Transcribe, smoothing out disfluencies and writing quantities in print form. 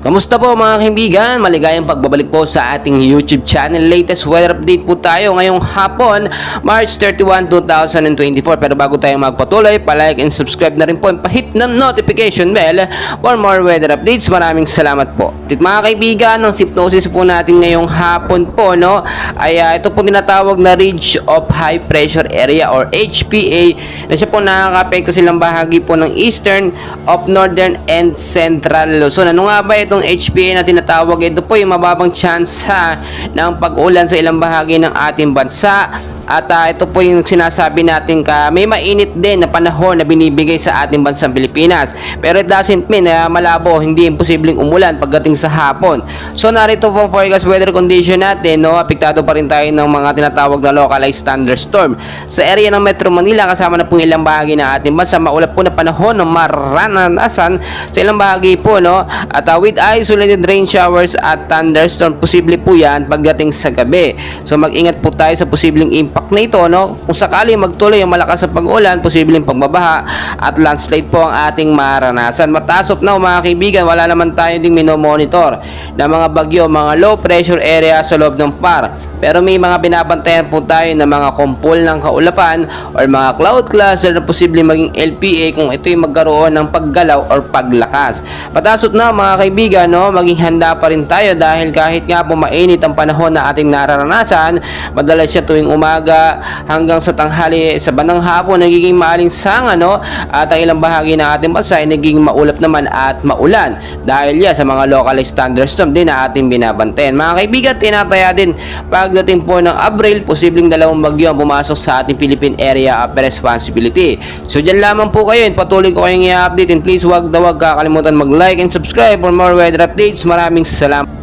Kamusta po mga kaibigan? Maligayang pagbabalik po sa ating YouTube channel. Latest weather update po tayo ngayong hapon, March 31, 2024. Pero bago tayo magpatuloy, palike and subscribe na rin po and pahit ng notification bell for more weather updates. Maraming salamat po. At mga kaibigan, ang hypnosis po natin ngayong hapon po, no, ay ito po tinatawag na Ridge of High Pressure Area or HPA, na siya po nakaka-apekto silang bahagi po ng Eastern of Northern and Central Luzon. Ano nga ba itong HPA na tinatawag? Ito po yung mababang tsansa ng pag-ulan sa ilang bahagi ng ating bansa. At ito po yung sinasabi natin may mainit din na panahon na binibigay sa ating bansang Pilipinas. Pero it doesn't mean na malabo, hindi imposibleng umulan pagdating sa hapon. So narito po ang forecast weather condition natin, no? Apektado pa rin tayo ng mga tinatawag na localized thunderstorm. Sa area ng Metro Manila, kasama na pong ilang bahagi ng ating bansa, maulap po na panahon ng maranasan sa ilang bahagi po, no? At with isolated rain showers at thunderstorm, posible po yan pagdating sa gabi. So mag-ingat po tayo sa posibleng impact na ito, no? Kung sakali magtuloy ang malakas na pag-ulan, posibleng pagbabaha at landslide po ang ating maranasan. Matasop na mga kaibigan, wala naman tayo ding minomonitor na mga bagyo, mga low pressure area sa loob ng PAR. Pero may mga binabantayan po tayo na mga kumpol ng kaulapan or mga cloud cluster na posibleng maging LPA kung ito'y magkaroon ng paggalaw or paglakas. Matasop na mga kaibigan, no? Maging handa pa rin tayo dahil kahit nga po mainit ang panahon na ating nararanasan, madalas siya tuwing umaga hanggang sa tanghali, sa bandang hapon nagiging maalinsangan, no? At ang ilang bahagi ng ating bansa ay nagiging maulap naman at maulan dahil yan sa mga localized thunderstorm din na ating binabantayan. Mga kaibigan, tinataya din pagdating po ng Abril, posibleng dalawang bagyo ang pumasok sa ating Philippine Area of Responsibility. So dyan lamang po kayo, patuloy ko kayong i-update, and please huwag kakalimutan mag-like and subscribe for more weather updates. Maraming salamat.